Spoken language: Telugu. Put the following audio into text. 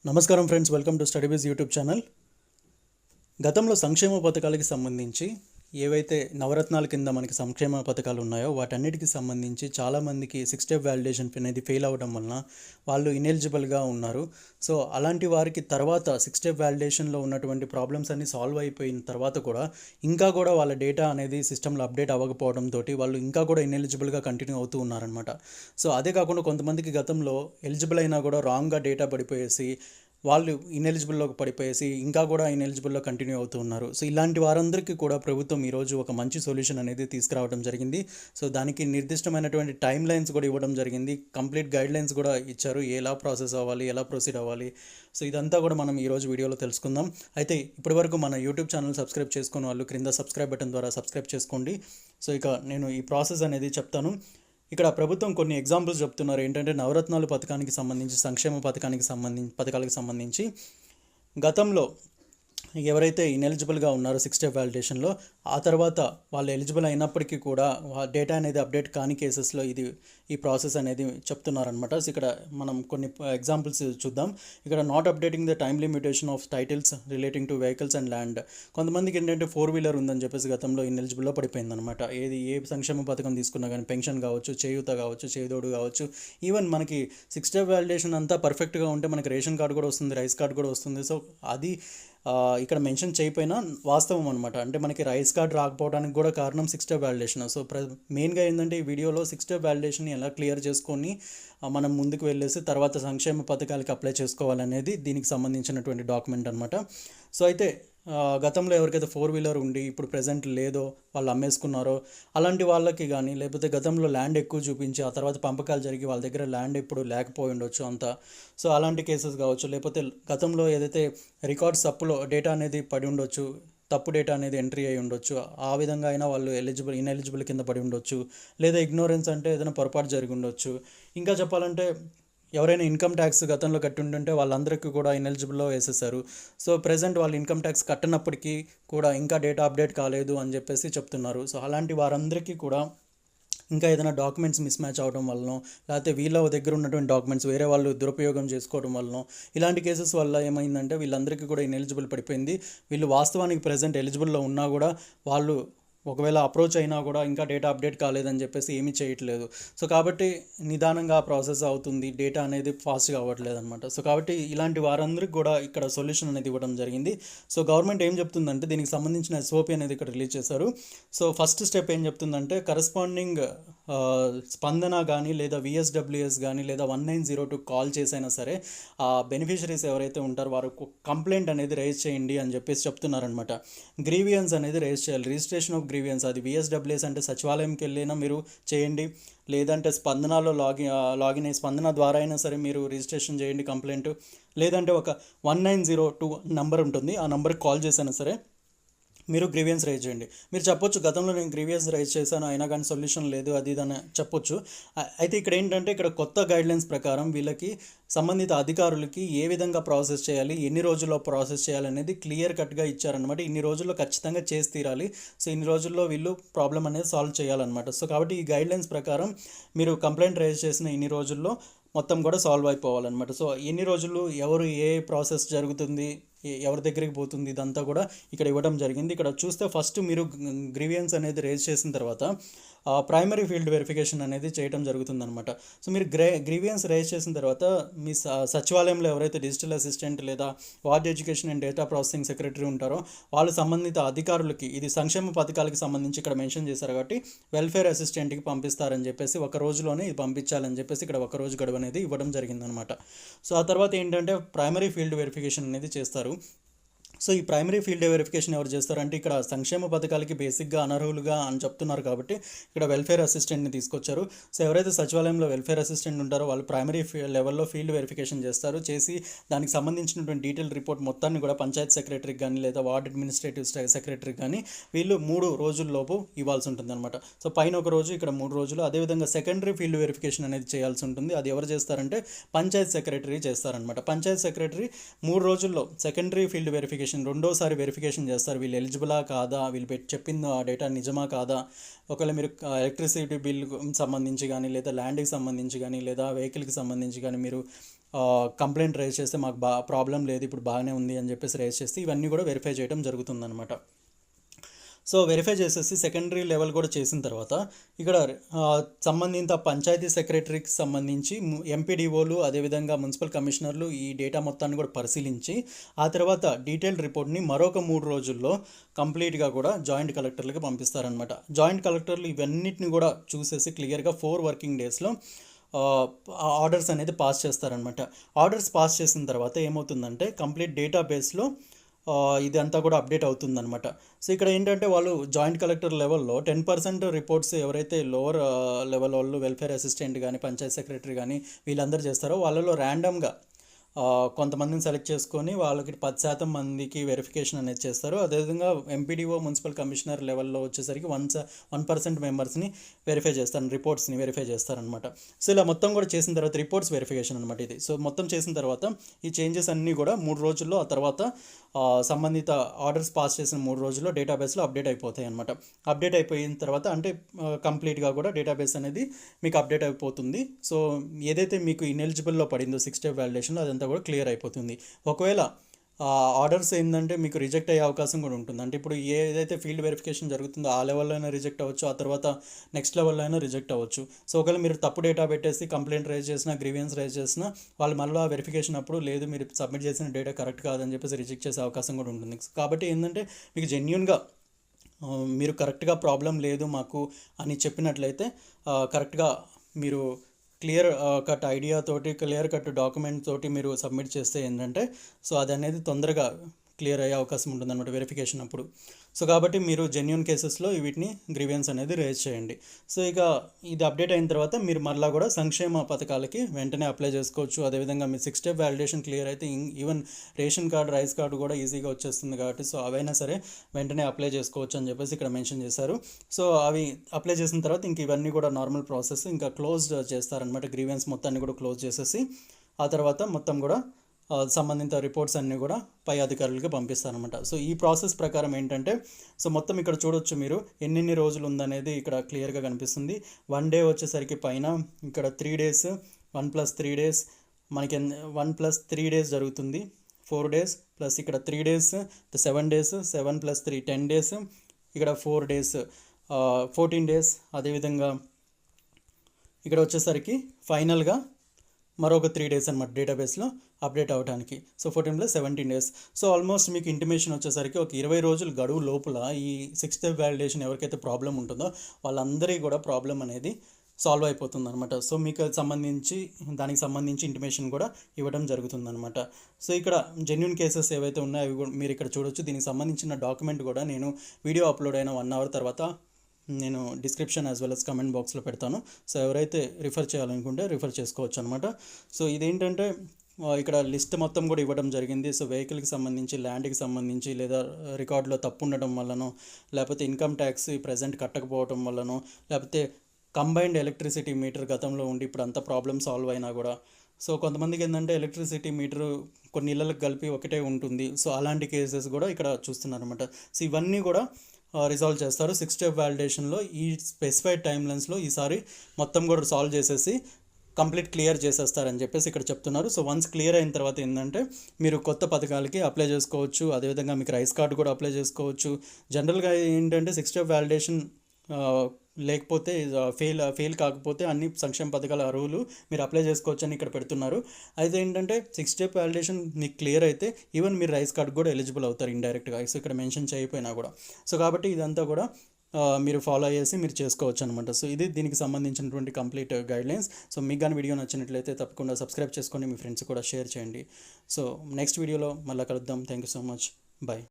నమస్కారం friends, welcome to StudyBees YouTube channel. గతంలో సంక్షేమ పథకాలకి సంబంధించి ఏవైతే నవరత్నాల కింద మనకి సంక్షేమ పథకాలు ఉన్నాయో వాటన్నిటికి సంబంధించి చాలామందికి 6 స్టెప్ వ్యాలిడేషన్ అనేది ఫెయిల్ అవ్వడం వలన వాళ్ళు ఇనెలిజిబుల్గా ఉన్నారు. సో అలాంటి వారికి తర్వాత 6 స్టెప్ వ్యాలిడేషన్లో ఉన్నటువంటి ప్రాబ్లమ్స్ అన్ని సాల్వ్ అయిపోయిన తర్వాత కూడా ఇంకా కూడా వాళ్ళ డేటా అనేది సిస్టంలో అప్డేట్ అవ్వకపోవడంతో వాళ్ళు ఇంకా కూడా ఇనెలిజిబుల్గా కంటిన్యూ అవుతూ ఉన్నారనమాట. సో అదే కాకుండా కొంతమందికి గతంలో ఎలిజిబుల్ అయినా కూడా రాంగ్గా డేటా పడిపోయేసి వాళ్ళు ఇనెలిజిబుల్లోకి పడిపోయేసి ఇంకా కూడా ఇనెలిజిబుల్లో కంటిన్యూ అవుతూ ఉన్నారు. సో ఇలాంటి వారందరికీ కూడా ప్రభుత్వం ఈరోజు ఒక మంచి సొల్యూషన్ అనేది తీసుకురావడం జరిగింది. సో దానికి నిర్దిష్టమైనటువంటి టైం లైన్స్ కూడా ఇవ్వడం జరిగింది. కంప్లీట్ గైడ్ లైన్స్ కూడా ఇచ్చారు, ఎలా ప్రాసెస్ అవ్వాలి, ఎలా ప్రొసీడ్ అవ్వాలి. సో ఇదంతా కూడా మనం ఈరోజు వీడియోలో తెలుసుకుందాం. అయితే ఇప్పటివరకు మన యూట్యూబ్ ఛానల్ సబ్స్క్రైబ్ చేసుకున్న వాళ్ళు క్రింద సబ్స్క్రైబ్ బటన్ ద్వారా సబ్స్క్రైబ్ చేసుకోండి. సో ఇక నేను ఈ ప్రాసెస్ అనేది చెప్తాను. ఇక్కడ ప్రభుత్వం కొన్ని ఎగ్జాంపుల్స్ చెప్తున్నారు. ఏంటంటే నవరత్నాలు పథకానికి సంబంధించి, సంక్షేమ పథకాలకు సంబంధించి గతంలో ఎవరైతే ఇనెలిజిబుల్గా ఉన్నారో 6 స్టెప్ వ్యాలిడేషన్లో, ఆ తర్వాత వాళ్ళు ఎలిజిబుల్ అయినప్పటికీ కూడా డేటా అనేది అప్డేట్ కాని కేసెస్లో ఈ ప్రాసెస్ అనేది చెప్తున్నారనమాట. సో ఇక్కడ మనం కొన్ని ఎగ్జాంపుల్స్ చూద్దాం. ఇక్కడ not updating the time limitation of titles relating to vehicles and land. కొంతమందికి ఏంటంటే 4-వీలర్ ఉందని చెప్పేసి గతంలో ఇనెలిజిబుల్లో పడిపోయిందనమాట. ఏ సంక్షేమ పథకం తీసుకున్నా కానీ, పెన్షన్ కావచ్చు, చేయూత కావచ్చు, చేదోడు కావచ్చు, ఈవెన్ మనకి 6 స్టెప్ వ్యాలిడేషన్ అంతా పర్ఫెక్ట్గా ఉంటే మనకి రేషన్ కార్డు కూడా వస్తుంది, రైస్ కార్డు కూడా వస్తుంది. సో అది ఇక్కడ మెన్షన్ చేయకపోయినా వాస్తవం అనమాట. అంటే మనకి రైస్ కార్డ్ రాకపోవడానికి కూడా కారణం 6 స్టెప్ వ్యాలిడేషన్. సో మెయిన్గా ఏంటంటే ఈ వీడియోలో 6 స్టెప్ వ్యాలిడేషన్ ఎలా క్లియర్ చేసుకొని మనం ముందుకు వెళ్ళేసి తర్వాత సంక్షేమ పథకాలకి అప్లై చేసుకోవాలనేది దీనికి సంబంధించినటువంటి డాక్యుమెంట్ అనమాట. సో అయితే గతంలో ఎవరికైతే 4-వీలర్ ఉండి ఇప్పుడు ప్రజెంట్ లేదో, వాళ్ళు అమ్మేసుకున్నారో అలాంటి వాళ్ళకి కానీ, లేకపోతే గతంలో ల్యాండ్ ఎక్కువ చూపించి ఆ తర్వాత పంపకాలు జరిగి వాళ్ళ దగ్గర ల్యాండ్ ఇప్పుడు లేకపోయి ఉండొచ్చు అంతా. సో అలాంటి కేసెస్ కావచ్చు, లేకపోతే గతంలో ఏదైతే రికార్డ్స్ తప్పులో డేటా అనేది పడి ఉండొచ్చు, తప్పు డేటా అనేది ఎంట్రీ అయి ఉండొచ్చు, ఆ విధంగా అయినా వాళ్ళు ఇనెలిజిబుల్ కింద పడి ఉండొచ్చు, లేదా ఇగ్నోరెన్స్ అంటే ఏదైనా పొరపాటు జరిగి ఉండొచ్చు. ఇంకా చెప్పాలంటే ఎవరైనా ఇన్కమ్ ట్యాక్స్ గతంలో కట్టి ఉంటుంటే వాళ్ళందరికీ కూడా ఇనెలిజిబుల్లో వేసేసారు. సో ప్రజెంట్ వాళ్ళు ఇన్కమ్ ట్యాక్స్ కట్టనప్పటికీ కూడా ఇంకా డేటా అప్డేట్ కాలేదు అని చెప్పేసి చెప్తున్నారు. సో అలాంటి వారందరికీ కూడా ఇంకా ఏదైనా డాక్యుమెంట్స్ మిస్ మ్యాచ్ అవడం వలన, లేకపోతే వీళ్ళ దగ్గర ఉన్నటువంటి డాక్యుమెంట్స్ వేరే వాళ్ళు దురుపయోగం చేసుకోవడం వలన, ఇలాంటి కేసెస్ వల్ల ఏమైందంటే వీళ్ళందరికీ కూడా ఇనెలిజిబుల్ పడిపోయింది. వీళ్ళు వాస్తవానికి ప్రజెంట్ ఎలిజిబుల్లో ఉన్నా కూడా వాళ్ళు ఒకవేళ అప్రోచ్ అయినా కూడా ఇంకా డేటా అప్డేట్ కాలేదని చెప్పేసి ఏమీ చేయట్లేదు. సో కాబట్టి నిదానంగా ప్రాసెస్ అవుతుంది, డేటా అనేది ఫాస్ట్గా అవ్వట్లేదు అనమాట. సో కాబట్టి ఇలాంటి వారందరికీ కూడా ఇక్కడ సొల్యూషన్ అనేది ఇవ్వడం జరిగింది. సో గవర్నమెంట్ ఏం చెప్తుందంటే దీనికి సంబంధించిన SOP అనేది ఇక్కడ రిలీజ్ చేశారు. సో ఫస్ట్ స్టెప్ ఏం చెప్తుందంటే కరస్పాండింగ్ స్పందన కానీ, లేదా VSWS కానీ, లేదా 1902 కాల్ చేసైనా సరే ఆ బెనిఫిషరీస్ ఎవరైతే ఉంటారో వారు కంప్లైంట్ అనేది రైజ్ చేయండి అని చెప్పేసి చెప్తున్నారనమాట. గ్రీవియన్స్ అనేది రైజ్ చేయాలి. రిజిస్ట్రేషన్ ఆఫ్ గ్రీవియన్స్, అది VSWS అంటే సచివాలయంకి వెళ్ళినా మీరు చేయండి, లేదంటే స్పందనలో లాగిన్ అయ్యి స్పందన ద్వారా అయినా సరే మీరు రిజిస్ట్రేషన్ చేయండి కంప్లైంట్, లేదంటే ఒక 1902 నెంబర్ ఉంటుంది, ఆ నెంబర్కి కాల్ చేసినా సరే మీరు గ్రీవియన్స్ రైజ్ చేయండి. మీరు చెప్పొచ్చు గతంలో నేను గ్రీవియన్స్ రైజ్ చేశాను అయినా కానీ సొల్యూషన్ లేదు, అది ఇదని చెప్పొచ్చు. అయితే ఇక్కడ ఏంటంటే ఇక్కడ కొత్త గైడ్లైన్స్ ప్రకారం వీళ్ళకి సంబంధిత అధికారులకి ఏ విధంగా ప్రాసెస్ చేయాలి, ఎన్ని రోజుల్లో ప్రాసెస్ చేయాలనేది క్లియర్ కట్గా ఇచ్చారనమాట. ఇన్ని రోజుల్లో ఖచ్చితంగా చేసి తీరాలి. సో ఇన్ని రోజుల్లో వీళ్ళు ప్రాబ్లం అనేది సాల్వ్ చేయాలన్నమాట. సో కాబట్టి ఈ గైడ్లైన్స్ ప్రకారం మీరు కంప్లైంట్ రైజ్ చేసిన ఇన్ని రోజుల్లో మొత్తం కూడా సాల్వ్ అయిపోవాలన్నమాట. సో ఎన్ని రోజులు, ఎవరు, ఏ ప్రాసెస్ జరుగుతుంది, ఎవరి దగ్గరికి పోతుంది, ఇదంతా కూడా ఇక్కడ ఇవ్వడం జరిగింది. ఇక్కడ చూస్తే ఫస్ట్ మీరు గ్రీవియన్స్ అనేది రేజ్ చేసిన తర్వాత ప్రైమరీ ఫీల్డ్ వెరిఫికేషన్ అనేది చేయడం జరుగుతుందన్నమాట. సో మీరు గ్రీవియన్స్ రేజ్ చేసిన తర్వాత మీ సచివాలయంలో ఎవరైతే డిజిటల్ అసిస్టెంట్ లేదా ward education and data processing secretary ఉంటారో వాళ్ళు సంబంధిత అధికారులకి, ఇది సంక్షేమ పథకాలకి సంబంధించి ఇక్కడ మెన్షన్ చేశారు కాబట్టి వెల్ఫేర్ అసిస్టెంట్కి పంపిస్తారని చెప్పేసి ఒక రోజులోనే ఇది పంపించాలని చెప్పేసి ఇక్కడ ఒక రోజు గడువు అనేది ఇవ్వడం జరిగిందనమాట. సో ఆ తర్వాత ఏంటంటే ప్రైమరీ ఫీల్డ్ వెరిఫికేషన్ అనేది చేస్తారు. సో ఈ ప్రైమరీ ఫీల్డ్ వెరిఫికేషన్ ఎవరు చేస్తారంటే ఇక్కడ సంక్షేమ పథకాలకి బేసిక్గా అనర్హులుగా అని చెప్తున్నారు కాబట్టి ఇక్కడ వెల్ఫేర్ అసిస్టెంట్ని తీసుకొచ్చారు. సో ఎవరైతే సచివాలయంలో వెల్ఫేర్ అసిస్టెంట్ ఉంటారో వాళ్ళు ప్రైమరీ లెవెల్లో ఫీల్డ్ వెరిఫికేషన్ చేస్తారు. చేసి దానికి సంబంధించినటువంటి డీటెయిల్ రిపోర్ట్ మొత్తాన్ని కూడా పంచాయత్ సెక్రటరీకి కానీ లేదా వార్డ్ అడ్మినిస్ట్రేటివ్ సెక్రటరీకి కానీ వీళ్ళు 3 రోజుల్లోపు ఇవ్వాల్సి ఉంటుంది అనమాట. సో పైన ఒక రోజు, ఇక్కడ 3 రోజులు. అదేవిధంగా సెకండరీ ఫీల్డ్ వెరిఫికేషన్ అనేది చేయాల్సి ఉంటుంది. అది ఎవరు చేస్తారంటే పంచాయత్ సెక్రటరీ చేస్తారనమాట. పంచాయత్ సెక్రటరీ 3 రోజుల్లో సెకండరీ ఫీల్డ్ వెరిఫికేషన్ రెండోసారి వెరిఫికేషన్ చేస్తారు. వీళ్ళు ఎలిజిబులా కాదా, వీళ్ళు చెప్పిన డేటా నిజమా కాదా, ఒకవేళ మీరు ఎలక్ట్రిసిటీ బిల్లుకు సంబంధించి కానీ, లేదా ల్యాండ్కి సంబంధించి కానీ, లేదా వెహికల్కి సంబంధించి కానీ మీరు కంప్లైంట్ రేజ్ చేస్తే మాకు ప్రాబ్లం లేదు, ఇప్పుడు బాగానే ఉంది అని చెప్పేసి రేజ్ చేస్తే ఇవన్నీ కూడా వెరిఫై చేయడం జరుగుతుందన్నమాట. సో వెరిఫై చేసేసి సెకండరీ లెవెల్ కూడా చేసిన తర్వాత ఇక్కడ సంబంధిత పంచాయతీ సెక్రటరీకి సంబంధించి ఎంపీడీఓలు అదేవిధంగా మున్సిపల్ కమిషనర్లు ఈ డేటా మొత్తాన్ని కూడా పరిశీలించి ఆ తర్వాత డీటెయిల్డ్ రిపోర్ట్ని మరొక 3 రోజుల్లో కంప్లీట్గా కూడా జాయింట్ కలెక్టర్లకు పంపిస్తారనమాట. జాయింట్ కలెక్టర్లు ఇవన్నిటిని కూడా చూసేసి క్లియర్గా 4 వర్కింగ్ డేస్లో ఆర్డర్స్ అనేది పాస్ చేస్తారనమాట. ఆర్డర్స్ పాస్ చేసిన తర్వాత ఏమవుతుందంటే కంప్లీట్ డేటాబేస్లో ఇదంతా కూడా అప్డేట్ అవుతుందన్నమాట. సో ఇక్కడ ఏంటంటే వాళ్ళు జాయింట్ కలెక్టర్ లెవెల్లో 10% రిపోర్ట్స్ ఎవరైతే లోవర్ లెవెల్ వాళ్ళు వెల్ఫేర్ అసిస్టెంట్ కానీ పంచాయత్ సెక్రటరీ కానీ వీళ్ళందరూ చేస్తారో వాళ్ళలో ర్యాండమ్గా కొంతమందిని సెలెక్ట్ చేసుకొని వాళ్ళకి 10% మందికి వెరిఫికేషన్ అనేది చేస్తారు. అదేవిధంగా ఎంపీడీఓ మున్సిపల్ కమిషనర్ లెవెల్లో వచ్చేసరికి 1% మెంబర్స్ని వెరిఫై చేస్తారు, రిపోర్ట్స్ని వెరిఫై చేస్తారనమాట. సో ఇలా మొత్తం కూడా చేసిన తర్వాత రిపోర్ట్స్ వెరిఫికేషన్ అనమాట ఇది. సో మొత్తం చేసిన తర్వాత ఈ చేంజెస్ అన్నీ కూడా 3 రోజుల్లో ఆ తర్వాత సంబంధిత ఆర్డర్స్ పాస్ చేసిన 3 రోజుల్లో డేటాబేస్లో అప్డేట్ అయిపోతాయి అనమాట. అప్డేట్ అయిపోయిన తర్వాత అంటే కంప్లీట్గా కూడా డేటాబేస్ అనేది మీకు అప్డేట్ అయిపోతుంది. సో ఏదైతే మీకు ఇనెలిజిబుల్లో పడిందో 6 స్టెప్ వ్యాలిడేషన్లో అదంతా కూడా క్లియర్ అయిపోతుంది. ఒకవేళ ఆర్డర్స్ ఏంటంటే మీకు రిజెక్ట్ అయ్యే అవకాశం కూడా ఉంటుంది. అంటే ఇప్పుడు ఏదైతే ఫీల్డ్ వెరిఫికేషన్ జరుగుతుందో ఆ లెవెల్లో అయినా రిజెక్ట్ అవ్వచ్చు, ఆ తర్వాత నెక్స్ట్ లెవెల్లో అయినా రిజెక్ట్ అవ్వచ్చు. సో ఒకవేళ మీరు తప్పు డేటా పెట్టేసి కంప్లైంట్ రైజ్ చేసినా గ్రీవియన్స్ రైజ్ చేసినా వాళ్ళు మళ్ళీ వెరిఫికేషన్ అప్పుడు లేదు మీరు సబ్మిట్ చేసిన డేటా కరెక్ట్ కాదని చెప్పేసి రిజెక్ట్ చేసే అవకాశం కూడా ఉంటుంది. కాబట్టి ఏంటంటే మీకు జెన్యూన్గా మీరు కరెక్ట్గా ప్రాబ్లం లేదు మాకు అని చెప్పినట్లయితే కరెక్ట్గా మీరు క్లియర్ కట్ ఐడియా తోటి క్లియర్ కట్ డాక్యుమెంట్ తోటి మీరు సబ్మిట్ చేస్తే ఏంటంటే సో అది అనేది తొందరగా క్లియర్ అయ్యే అవకాశం ఉంటుందన్నమాట వెరిఫికేషన్ అప్పుడు. సో కాబట్టి మీరు జెన్యూన్ కేసెస్లో వీటిని గ్రీవియన్స్ అనేది రేజ్ చేయండి. సో ఇక ఇది అప్డేట్ అయిన తర్వాత మీరు మళ్ళీ కూడా సంక్షేమ పథకాలకి వెంటనే అప్లై చేసుకోవచ్చు. అదేవిధంగా మీ 6 స్టెప్ వ్యాలిడేషన్ క్లియర్ అయితే even ration card rice card కూడా ఈజీగా వచ్చేస్తుంది కాబట్టి సో అవైనా సరే వెంటనే అప్లై చేసుకోవచ్చు అని చెప్పేసి ఇక్కడ మెన్షన్ చేశారు. సో అవి అప్లై చేసిన తర్వాత ఇంక ఇవన్నీ కూడా నార్మల్ ప్రాసెస్ ఇంకా క్లోజ్ చేస్తారనమాట. గ్రీవియన్స్ మొత్తాన్ని కూడా క్లోజ్ చేసేసి ఆ తర్వాత మొత్తం కూడా సంబంధిత రిపోర్ట్స్ అన్నీ కూడా పై అధికారులకి పంపిస్తారనమాట. సో ఈ ప్రాసెస్ ప్రకారం ఏంటంటే సో మొత్తం ఇక్కడ చూడొచ్చు మీరు ఎన్ని రోజులు ఉందనేది ఇక్కడ క్లియర్గా కనిపిస్తుంది. 1 డే వచ్చేసరికి పైన ఇక్కడ 3 days 1+3 days మనకి 1+3 days జరుగుతుంది. 4 days ప్లస్ ఇక్కడ 3 days 7 days 7+3 10 days ఇక్కడ 4 days 14 days అదేవిధంగా ఇక్కడ వచ్చేసరికి ఫైనల్గా మరొక 3 days అనమాట డేటాబేస్లో అప్డేట్ అవ్వడానికి. So 14 + 17 days. సో ఆల్మోస్ట్ మీకు ఇంటిమేషన్ వచ్చేసరికి ఒక 20 రోజుల గడువు లోపల ఈ 6 స్టెప్ వ్యాలిడేషన్ ఎవరికైతే ప్రాబ్లం ఉంటుందో వాళ్ళందరికీ కూడా ప్రాబ్లం అనేది సాల్వ్ అయిపోతుంది అనమాట. సో మీకు దానికి సంబంధించి ఇంటిమేషన్ కూడా ఇవ్వడం జరుగుతుందన్నమాట. సో ఇక్కడ జెన్యూన్ కేసెస్ ఏవైతే ఉన్నాయో అవి కూడా మీరు ఇక్కడ చూడొచ్చు. దీనికి సంబంధించిన డాక్యుమెంట్ కూడా నేను వీడియో అప్లోడ్ అయిన 1 hour తర్వాత నేను description as well as comment బాక్స్లో పెడతాను. సో ఎవరైతే రిఫర్ చేయాలనుకుంటే రిఫర్ చేసుకోవచ్చు అనమాట. సో ఇదేంటంటే ఇక్కడ లిస్ట్ మొత్తం కూడా ఇవ్వడం జరిగింది. సో వెహికల్కి సంబంధించి ల్యాండ్కి సంబంధించి లేదా రికార్డులో తప్పు ఉండటం వల్లనో లేకపోతే ఇన్కమ్ ట్యాక్స్ ప్రజెంట్ కట్టకపోవడం వల్లనో లేకపోతే కంబైన్డ్ ఎలక్ట్రిసిటీ మీటర్ గతంలో ఉండి ఇప్పుడు అంత ప్రాబ్లమ్ సాల్వ్ అయినా కూడా సో కొంతమందికి ఏంటంటే ఎలక్ట్రిసిటీ మీటర్ కొన్ని ఇళ్ళకి కలిపి ఒకటే ఉంటుంది. సో అలాంటి కేసెస్ కూడా ఇక్కడ చూస్తున్నారన్నమాట. సో ఇవన్నీ కూడా రిజాల్వ్ చేస్తారు 6 స్టెప్ వ్యాలిడేషన్లో. ఈ స్పెసిఫైడ్ టైమ్ లైన్స్లో ఈసారి మొత్తం కూడా సాల్వ్ చేసేసి కంప్లీట్ క్లియర్ చేసేస్తారని చెప్పేసి ఇక్కడ చెప్తున్నారు. సో వన్స్ క్లియర్ అయిన తర్వాత ఏంటంటే మీరు కొత్త పథకాలకి అప్లై చేసుకోవచ్చు. అదేవిధంగా మీకు రైస్ కార్డు కూడా అప్లై చేసుకోవచ్చు. జనరల్గా ఏంటంటే 6 స్టెప్ వ్యాలిడేషన్ లేకపోతే ఫెయిల్ కాకపోతే అన్ని సంక్షేమ పథకాల అర్హులు మీరు అప్లై చేసుకోవచ్చు అని ఇక్కడ పెడుతున్నారు. అయితే ఏంటంటే 6 స్టెప్ వ్యాలిడేషన్ మీకు క్లియర్ అయితే ఈవెన్ మీరు రైస్ కార్డు కూడా ఎలిజిబుల్ అవుతారు ఇండైరెక్ట్గా. సో ఇక్కడ మెన్షన్ చేయకపోయినా కూడా. సో కాబట్టి ఇదంతా కూడా మీరు ఫాలో అయ్యేసి మీరు చేసుకోవచ్చు అనమాట. సో ఇది దీనికి సంబంధించినటువంటి కంప్లీట్ గైడ్లైన్స్. సో మీకు కానీ వీడియో నచ్చినట్లయితే తప్పకుండా సబ్స్క్రైబ్ చేసుకోండి, మీ ఫ్రెండ్స్ కూడా షేర్ చేయండి. సో నెక్స్ట్ వీడియోలో మళ్ళీ కలుద్దాం. Thank you so much. Bye.